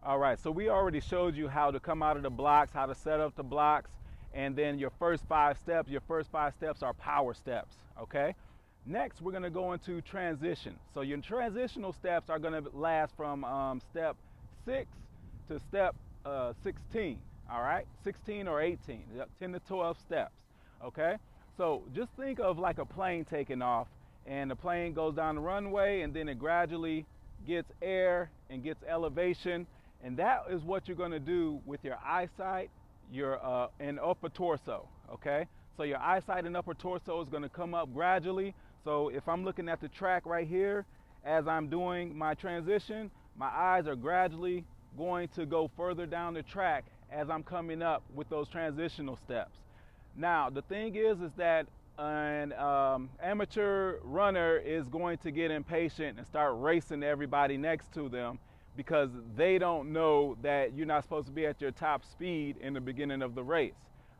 All right, so we already showed you how to come out of the blocks, how to set up the blocks, and then your first 5 steps are power steps, okay? Next, we're gonna go into transition. So your transitional steps are gonna last from step 6 to step 16, all right? 16 or 18, 10 to 12 steps, okay? So just think of like a plane taking off, and the plane goes down the runway, and then it gradually gets air and gets elevation, and that is what you're gonna do with your eyesight, your and upper torso, okay? So your eyesight and upper torso is gonna come up gradually. So if I'm looking at the track right here, as I'm doing my transition, my eyes are gradually going to go further down the track as I'm coming up with those transitional steps. Now, the thing is that an amateur runner is going to get impatient and start racing everybody next to them because they don't know that you're not supposed to be at your top speed in the beginning of the race,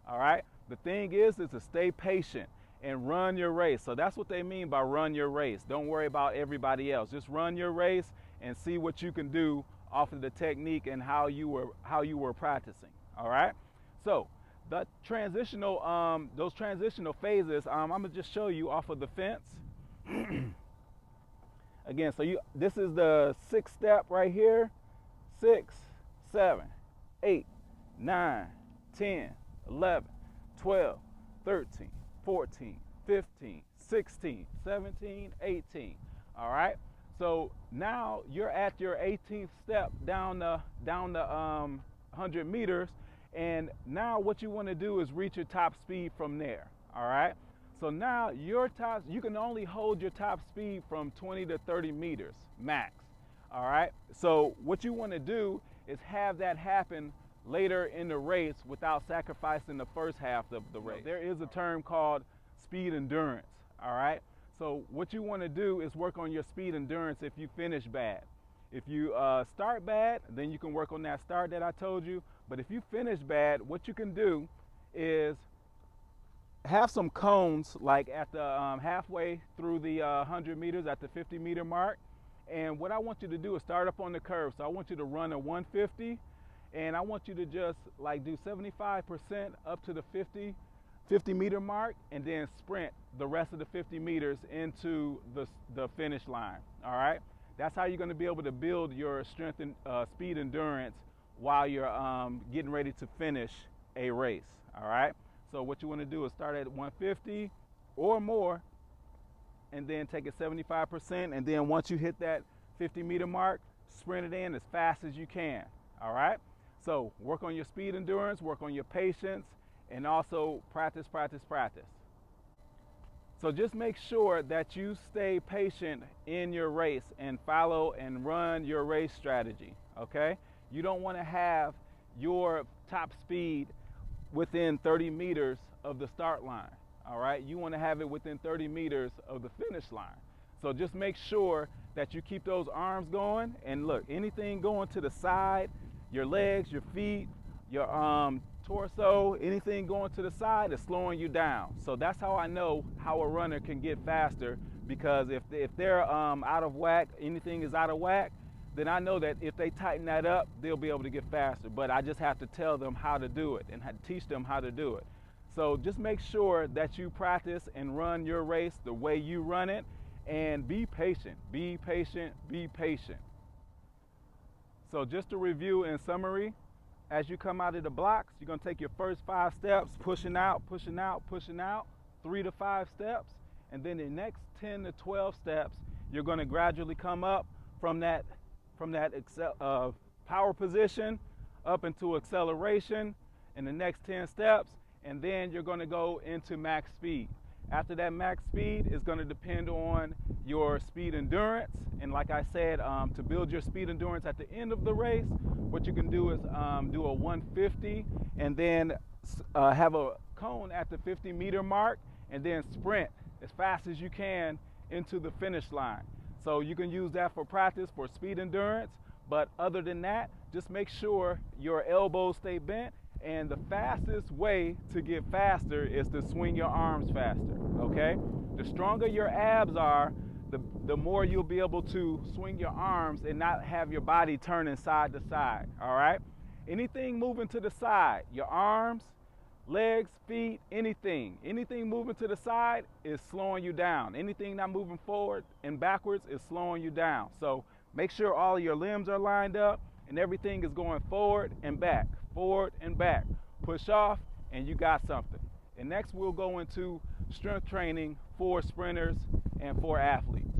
all right? The thing is to stay patient and run your race. So that's what they mean by run your race. Don't worry about everybody else. Just run your race and see what you can do off of the technique and how you were practicing. All right. So the transitional those transitional phases, I'm gonna just show you off of the fence. Again, so this is the 6th step right here. 6, 7, 8, 9, 10, 11, 12, 13. 14, 15, 16, 17, 18. All right. So now you're at your 18th step down the 100 meters, and now what you want to do is reach your top speed from there. All right. So now you can only hold your top speed from 20 to 30 meters max. All right. So what you want to do is have that happen later in the race without sacrificing the first half of the race. There is a term called speed endurance, all right? So what you want to do is work on your speed endurance if you finish bad. If you start bad, then you can work on that start that I told you. But if you finish bad, what you can do is have some cones like at the halfway through the 100 meters at the 50-meter mark. And what I want you to do is start up on the curve. So I want you to run a 150. And I want you to just like do 75% up to the 50-meter mark, and then sprint the rest of the 50 meters into the finish line. All right. That's how you're going to be able to build your strength and speed endurance while you're getting ready to finish a race. All right. So what you want to do is start at 150 or more, and then take it 75%. And then once you hit that 50-meter mark, sprint it in as fast as you can. All right. So work on your speed endurance, work on your patience, and also practice, practice, practice. So just make sure that you stay patient in your race and follow and run your race strategy, okay? You don't want to have your top speed within 30 meters of the start line, all right? You want to have it within 30 meters of the finish line. So just make sure that you keep those arms going, and look, anything going to the side, your legs, your feet, your torso, anything going to the side is slowing you down. So that's how I know how a runner can get faster, because if they're out of whack, anything is out of whack, then I know that if they tighten that up, they'll be able to get faster. But I just have to tell them how to do it and teach them how to do it. So just make sure that you practice and run your race the way you run it, and be patient, be patient, be patient. So just to review in summary, as you come out of the blocks, you're going to take your first 5 steps, pushing out, pushing out, pushing out, 3 to 5 steps. And then the next 10 to 12 steps, you're going to gradually come up from that power position up into acceleration in the next 10 steps. And then you're going to go into max speed. After that max speed is going to depend on your speed endurance. And like I said, to build your speed endurance at the end of the race, what you can do is do a 150 and then have a cone at the 50-meter mark, and then sprint as fast as you can into the finish line. So you can use that for practice for speed endurance. But other than that, just make sure your elbows stay bent. And the fastest way to get faster is to swing your arms faster, okay? The stronger your abs are, the more you'll be able to swing your arms and not have your body turning side to side, all right? Anything moving to the side, your arms, legs, feet, anything moving to the side is slowing you down. Anything not moving forward and backwards is slowing you down. So make sure all your limbs are lined up and everything is going forward and back, push off, and you got something. And next we'll go into strength training for sprinters and for athletes.